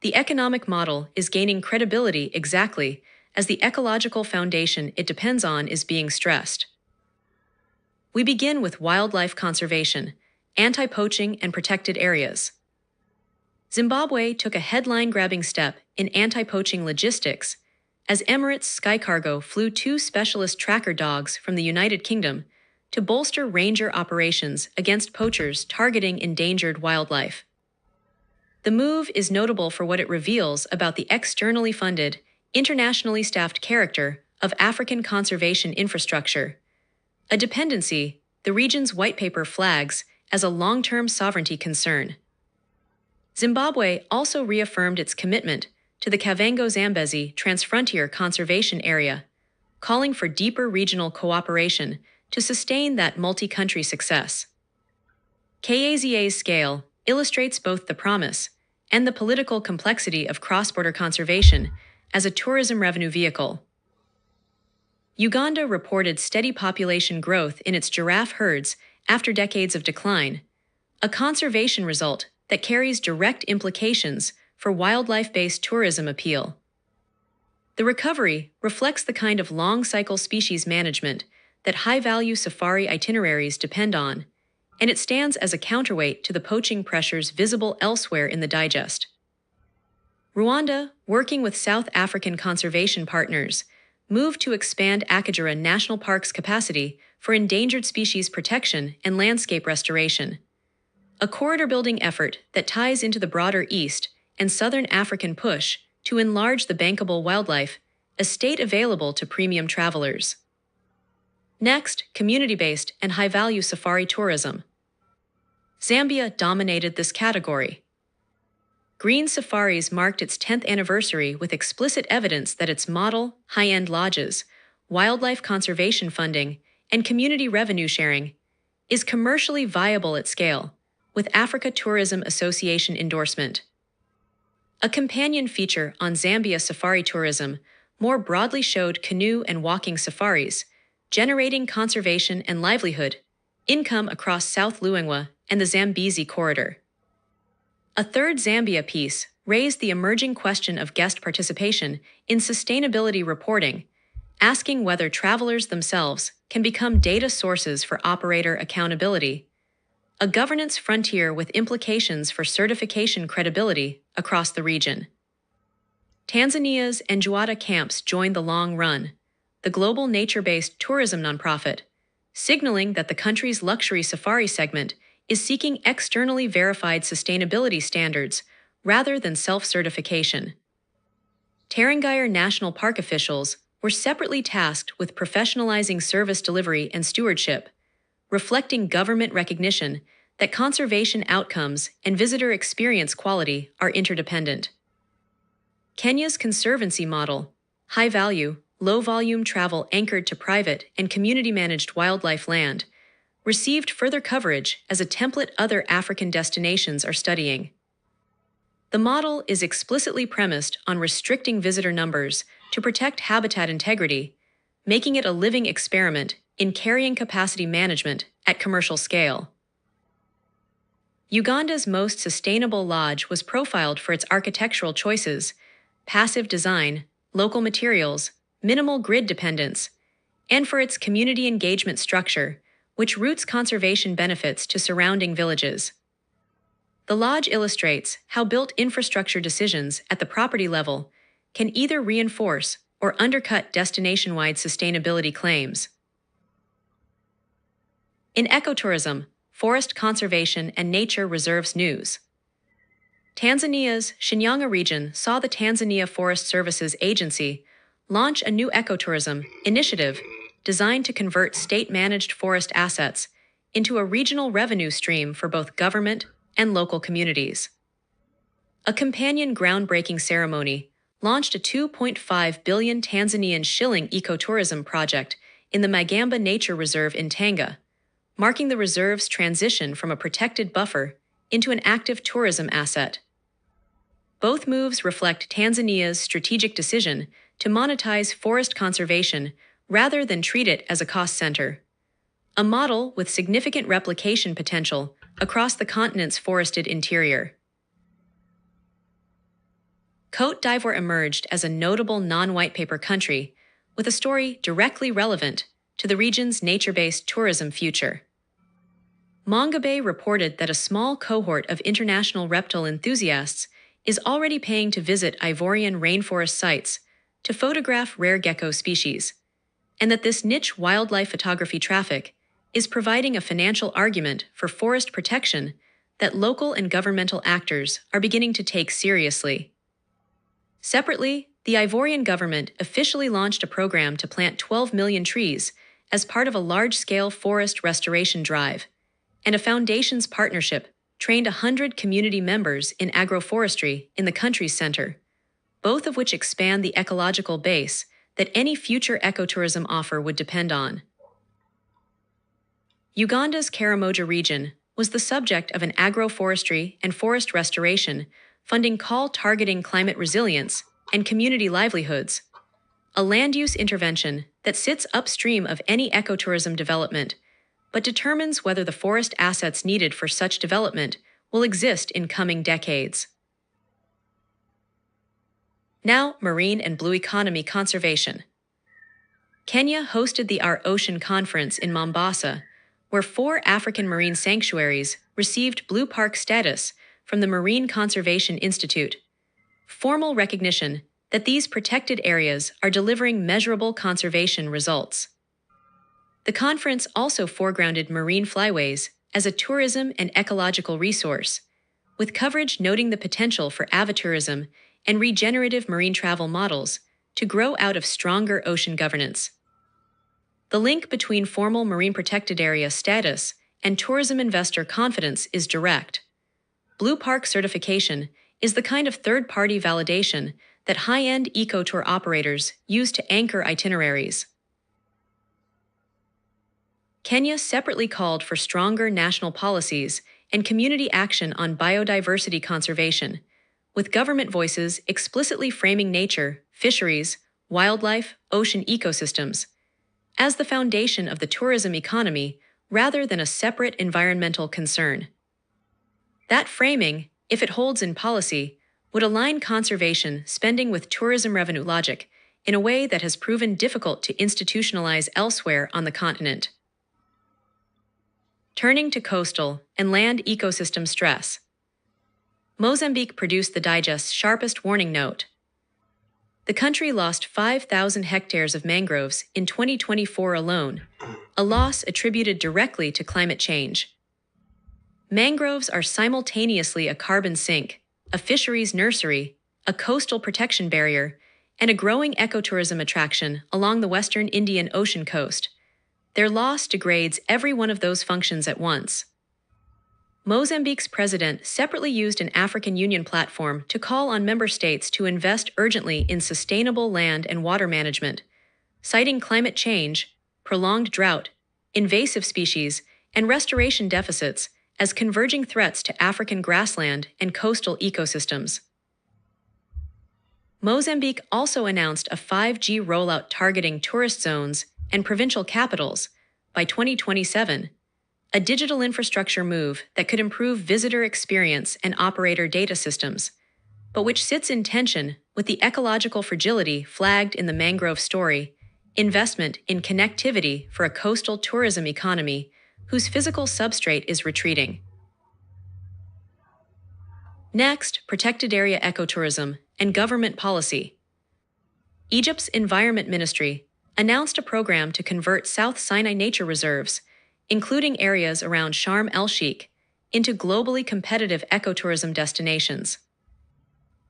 The economic model is gaining credibility exactly as the ecological foundation it depends on is being stressed. We begin with wildlife conservation, anti-poaching, and protected areas. Zimbabwe took a headline-grabbing step in anti-poaching logistics as Emirates Sky Cargo flew 2 specialist tracker dogs from the United Kingdom to bolster ranger operations against poachers targeting endangered wildlife. The move is notable for what it reveals about the externally funded, internationally staffed character of African conservation infrastructure, a dependency the region's white paper flags as a long-term sovereignty concern. Zimbabwe also reaffirmed its commitment to the Kavango-Zambezi Transfrontier Conservation Area, calling for deeper regional cooperation to sustain that multi-country success. KAZA's scale illustrates both the promise and the political complexity of cross-border conservation as a tourism revenue vehicle. Uganda reported steady population growth in its giraffe herds after decades of decline, a conservation result that carries direct implications for wildlife-based tourism appeal. The recovery reflects the kind of long-cycle species management that high-value safari itineraries depend on, and it stands as a counterweight to the poaching pressures visible elsewhere in the digest. Rwanda, working with South African conservation partners, moved to expand Akagera National Park's capacity for endangered species protection and landscape restoration, a corridor-building effort that ties into the broader East and Southern African push to enlarge the bankable wildlife estate available to premium travelers. Next, community-based and high-value safari tourism. Zambia dominated this category. Green Safaris marked its 10th anniversary with explicit evidence that its model, high-end lodges, wildlife conservation funding, and community revenue sharing is commercially viable at scale, with Africa Tourism Association endorsement. A companion feature on Zambia safari tourism more broadly showed canoe and walking safaris, generating conservation and livelihood income across South Luangwa and the Zambezi corridor. A third Zambia piece raised the emerging question of guest participation in sustainability reporting, asking whether travelers themselves can become data sources for operator accountability, a governance frontier with implications for certification credibility across the region. Tanzania's Njuata Camps joined the Long Run, the global nature-based tourism nonprofit, signaling that the country's luxury safari segment is seeking externally verified sustainability standards rather than self-certification. Tarangire National Park officials were separately tasked with professionalizing service delivery and stewardship, reflecting government recognition that conservation outcomes and visitor experience quality are interdependent. Kenya's conservancy model, high-value, low-volume travel anchored to private and community-managed wildlife land, received further coverage as a template other African destinations are studying. The model is explicitly premised on restricting visitor numbers to protect habitat integrity, making it a living experiment in carrying capacity management at commercial scale. Uganda's most sustainable lodge was profiled for its architectural choices, passive design, local materials, minimal grid dependence, and for its community engagement structure, which routes conservation benefits to surrounding villages. The lodge illustrates how built infrastructure decisions at the property level can either reinforce or undercut destination-wide sustainability claims. In ecotourism, forest conservation and nature reserves news. Tanzania's Shinyanga region saw the Tanzania Forest Services Agency launch a new ecotourism initiative designed to convert state-managed forest assets into a regional revenue stream for both government and local communities. A companion groundbreaking ceremony launched a 2.5 billion Tanzanian shilling ecotourism project in the Magamba Nature Reserve in Tanga, marking the reserve's transition from a protected buffer into an active tourism asset. Both moves reflect Tanzania's strategic decision to monetize forest conservation rather than treat it as a cost center, a model with significant replication potential across the continent's forested interior. Côte d'Ivoire emerged as a notable non-white paper country with a story directly relevant to the region's nature-based tourism future. Mongabay reported that a small cohort of international reptile enthusiasts is already paying to visit Ivorian rainforest sites to photograph rare gecko species, and that this niche wildlife photography traffic is providing a financial argument for forest protection that local and governmental actors are beginning to take seriously. Separately, the Ivorian government officially launched a program to plant 12 million trees as part of a large-scale forest restoration drive, and a foundation's partnership trained 100 community members in agroforestry in the country's center, both of which expand the ecological base that any future ecotourism offer would depend on. Uganda's Karamoja region was the subject of an agroforestry and forest restoration funding call targeting climate resilience and community livelihoods, a land use intervention that sits upstream of any ecotourism development, but determines whether the forest assets needed for such development will exist in coming decades. Now, marine and blue economy conservation. Kenya hosted the Our Ocean Conference in Mombasa, where 4 African marine sanctuaries received Blue Park status from the Marine Conservation Institute, formal recognition that these protected areas are delivering measurable conservation results. The conference also foregrounded marine flyways as a tourism and ecological resource, with coverage noting the potential for avatourism and regenerative marine travel models to grow out of stronger ocean governance. The link between formal marine protected area status and tourism investor confidence is direct. Blue Park certification is the kind of third-party validation that high-end eco-tour operators use to anchor itineraries. Kenya separately called for stronger national policies and community action on biodiversity conservation, with government voices explicitly framing nature, fisheries, wildlife, ocean ecosystems as the foundation of the tourism economy rather than a separate environmental concern. That framing, if it holds in policy, would align conservation spending with tourism revenue logic in a way that has proven difficult to institutionalize elsewhere on the continent. Turning to coastal and land ecosystem stress. Mozambique produced the Digest's sharpest warning note. The country lost 5,000 hectares of mangroves in 2024 alone, a loss attributed directly to climate change. Mangroves are simultaneously a carbon sink, a fisheries nursery, a coastal protection barrier, and a growing ecotourism attraction along the western Indian Ocean coast. Their loss degrades every one of those functions at once. Mozambique's president separately used an African Union platform to call on member states to invest urgently in sustainable land and water management, citing climate change, prolonged drought, invasive species, and restoration deficits as converging threats to African grassland and coastal ecosystems. Mozambique also announced a 5G rollout targeting tourist zones and provincial capitals by 2027, a digital infrastructure move that could improve visitor experience and operator data systems, but which sits in tension with the ecological fragility flagged in the mangrove story, investment in connectivity for a coastal tourism economy whose physical substrate is retreating. Next, protected area ecotourism and government policy. Egypt's Environment Ministry announced a program to convert South Sinai nature reserves, including areas around Sharm el-Sheikh, into globally competitive ecotourism destinations.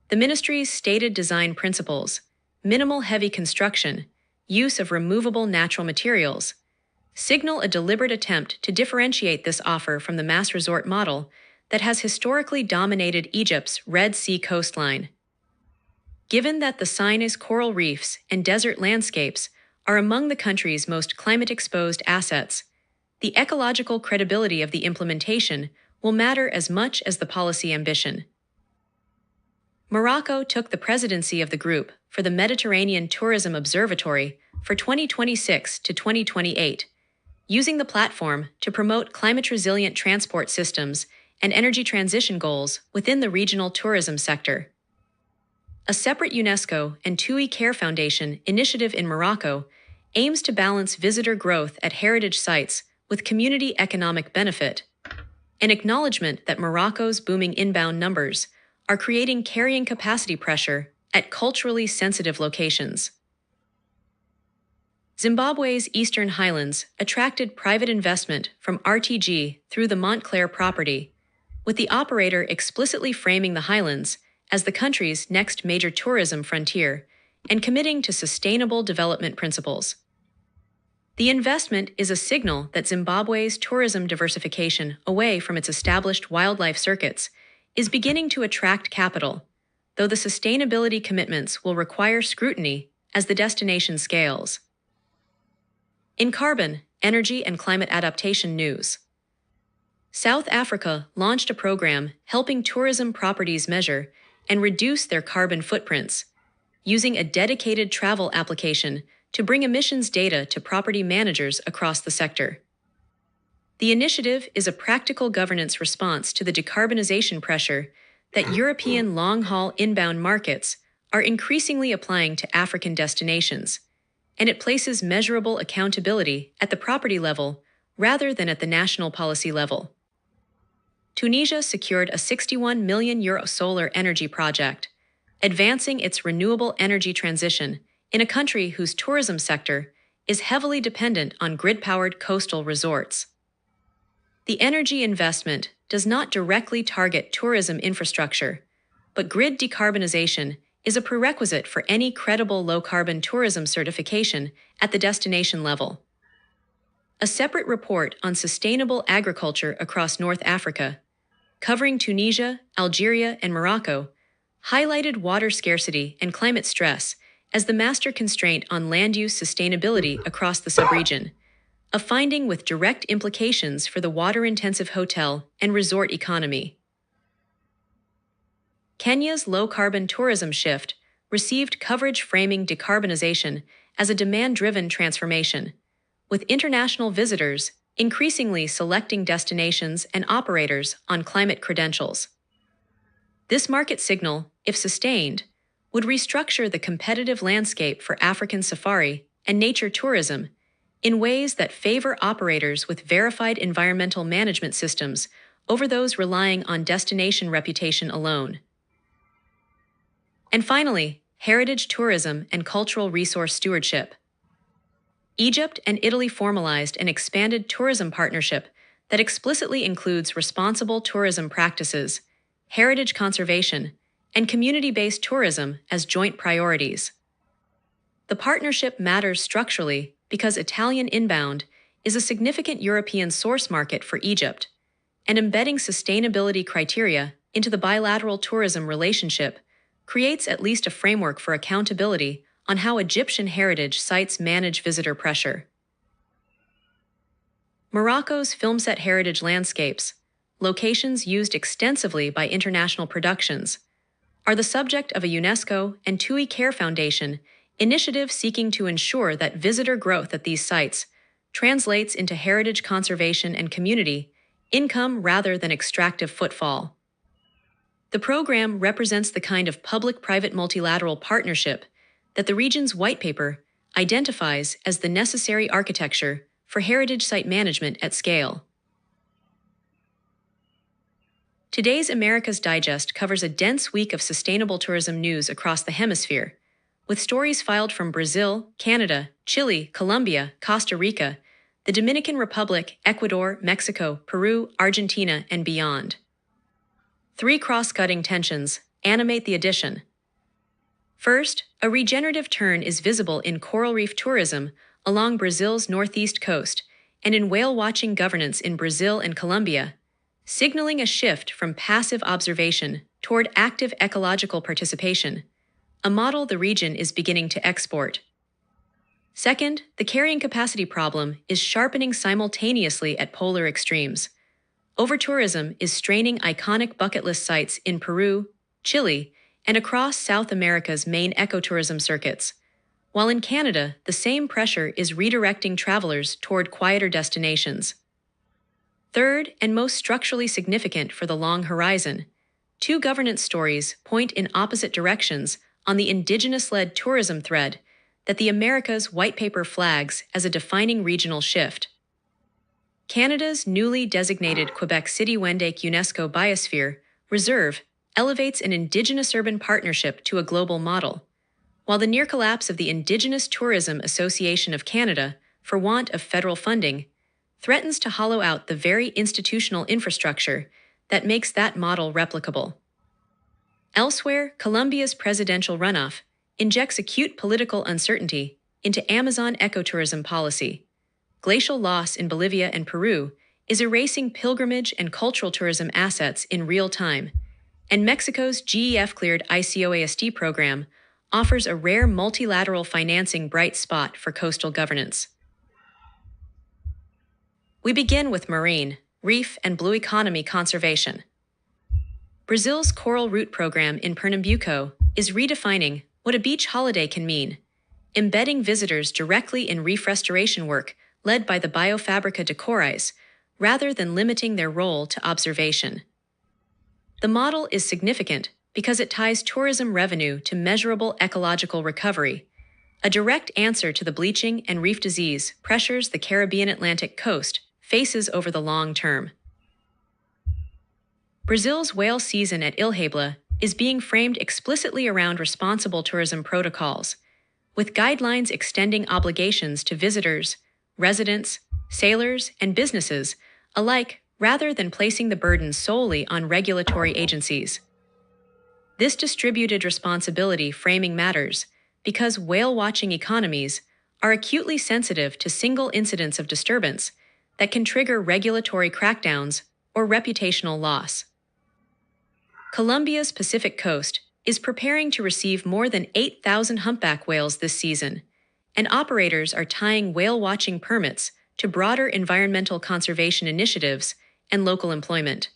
The ministry's stated design principles, minimal heavy construction, use of removable natural materials, signal a deliberate attempt to differentiate this offer from the mass resort model that has historically dominated Egypt's Red Sea coastline. Given that the Sinai's coral reefs and desert landscapes are among the country's most climate-exposed assets, the ecological credibility of the implementation will matter as much as the policy ambition. Morocco took the presidency of the group for the Mediterranean Tourism Observatory for 2026 to 2028, using the platform to promote climate-resilient transport systems and energy transition goals within the regional tourism sector. A separate UNESCO and TUI Care Foundation initiative in Morocco aims to balance visitor growth at heritage sites with community economic benefit, an acknowledgement that Morocco's booming inbound numbers are creating carrying capacity pressure at culturally sensitive locations. Zimbabwe's Eastern Highlands attracted private investment from RTG through the Montclair property, with the operator explicitly framing the Highlands as the country's next major tourism frontier and committing to sustainable development principles. The investment is a signal that Zimbabwe's tourism diversification away from its established wildlife circuits is beginning to attract capital, though the sustainability commitments will require scrutiny as the destination scales. In carbon, energy, and climate adaptation news, South Africa launched a program helping tourism properties measure and reduce their carbon footprints, using a dedicated travel application to bring emissions data to property managers across the sector. The initiative is a practical governance response to the decarbonization pressure that European long-haul inbound markets are increasingly applying to African destinations, and it places measurable accountability at the property level rather than at the national policy level. Tunisia secured a €61 million solar energy project, advancing its renewable energy transition in a country whose tourism sector is heavily dependent on grid-powered coastal resorts. The energy investment does not directly target tourism infrastructure, but grid decarbonization is a prerequisite for any credible low-carbon tourism certification at the destination level. A separate report on sustainable agriculture across North Africa, covering Tunisia, Algeria, and Morocco, highlighted water scarcity and climate stress as the master constraint on land use sustainability across the subregion, a finding with direct implications for the water-intensive hotel and resort economy. Kenya's low-carbon tourism shift received coverage framing decarbonization as a demand-driven transformation, with international visitors increasingly selecting destinations and operators on climate credentials. This market signal, if sustained, would restructure the competitive landscape for African safari and nature tourism in ways that favor operators with verified environmental management systems over those relying on destination reputation alone. And finally, heritage tourism and cultural resource stewardship. Egypt and Italy formalized an expanded tourism partnership that explicitly includes responsible tourism practices, heritage conservation, and community-based tourism as joint priorities. The partnership matters structurally because Italian inbound is a significant European source market for Egypt, and embedding sustainability criteria into the bilateral tourism relationship creates at least a framework for accountability on how Egyptian heritage sites manage visitor pressure. Morocco's filmset heritage landscapes, locations used extensively by international productions, are the subject of a UNESCO and TUI Care Foundation initiative seeking to ensure that visitor growth at these sites translates into heritage conservation and community income rather than extractive footfall. The program represents the kind of public-private multilateral partnership that the region's white paper identifies as the necessary architecture for heritage site management at scale. Today's America's Digest covers a dense week of sustainable tourism news across the hemisphere, with stories filed from Brazil, Canada, Chile, Colombia, Costa Rica, the Dominican Republic, Ecuador, Mexico, Peru, Argentina, and beyond. Three cross-cutting tensions animate the edition. First, a regenerative turn is visible in coral reef tourism along Brazil's northeast coast and in whale-watching governance in Brazil and Colombia, signaling a shift from passive observation toward active ecological participation, a model the region is beginning to export. Second, the carrying capacity problem is sharpening simultaneously at polar extremes. Overtourism is straining iconic bucket list sites in Peru, Chile, and across South America's main ecotourism circuits, while in Canada, the same pressure is redirecting travelers toward quieter destinations. Third, and most structurally significant for the long horizon, two governance stories point in opposite directions on the indigenous-led tourism thread that the Americas White Paper flags as a defining regional shift. Canada's newly designated Quebec City-Wendake UNESCO Biosphere Reserve elevates an Indigenous urban partnership to a global model, while the near collapse of the Indigenous Tourism Association of Canada, for want of federal funding, threatens to hollow out the very institutional infrastructure that makes that model replicable. Elsewhere, Colombia's presidential runoff injects acute political uncertainty into Amazon ecotourism policy. Glacial loss in Bolivia and Peru is erasing pilgrimage and cultural tourism assets in real time, and Mexico's GEF-cleared ICOASD program offers a rare multilateral financing bright spot for coastal governance. We begin with marine, reef, and blue economy conservation. Brazil's Coral Route program in Pernambuco is redefining what a beach holiday can mean, embedding visitors directly in reef restoration work led by the Biofabrica de Corais, rather than limiting their role to observation. The model is significant because it ties tourism revenue to measurable ecological recovery, a direct answer to the bleaching and reef disease pressures the Caribbean Atlantic coast faces over the long term. Brazil's whale season at Ilhabela is being framed explicitly around responsible tourism protocols, with guidelines extending obligations to visitors, residents, sailors, and businesses alike, rather than placing the burden solely on regulatory agencies. This distributed responsibility framing matters because whale-watching economies are acutely sensitive to single incidents of disturbance that can trigger regulatory crackdowns or reputational loss. Colombia's Pacific coast is preparing to receive more than 8,000 humpback whales this season, and operators are tying whale-watching permits to broader environmental conservation initiatives and local employment.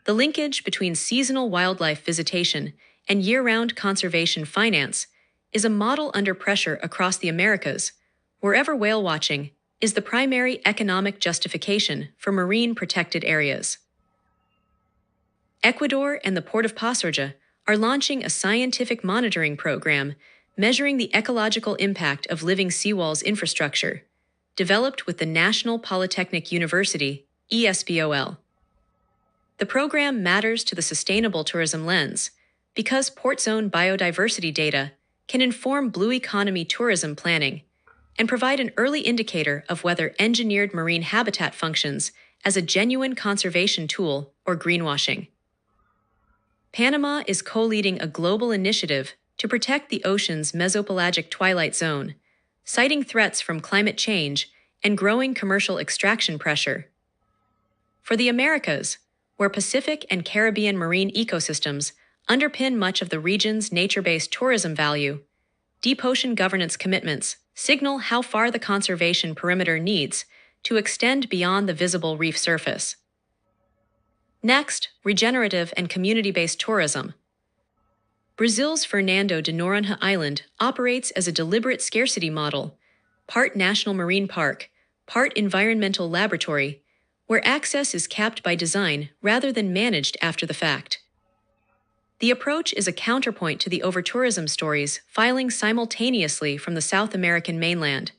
The linkage between seasonal wildlife visitation and year-round conservation finance is a model under pressure across the Americas, wherever whale watching is the primary economic justification for marine protected areas. Ecuador and the Port of Passaja are launching a scientific monitoring program measuring the ecological impact of living seawalls infrastructure, developed with the National Polytechnic University, ESPOL. The program matters to the sustainable tourism lens because port zone biodiversity data can inform blue economy tourism planning and provide an early indicator of whether engineered marine habitat functions as a genuine conservation tool or greenwashing. Panama is co-leading a global initiative to protect the ocean's mesopelagic twilight zone, citing threats from climate change and growing commercial extraction pressure. For the Americas, where Pacific and Caribbean marine ecosystems underpin much of the region's nature-based tourism value, deep ocean governance commitments signal how far the conservation perimeter needs to extend beyond the visible reef surface. Next, regenerative and community-based tourism. Brazil's Fernando de Noronha Island operates as a deliberate scarcity model, part national marine park, part environmental laboratory, where access is capped by design rather than managed after the fact. The approach is a counterpoint to the overtourism stories filing simultaneously from the South American mainland,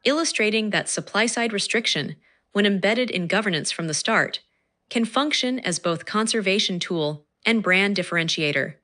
illustrating that supply-side restriction, when embedded in governance from the start, can function as both conservation tool and brand differentiator.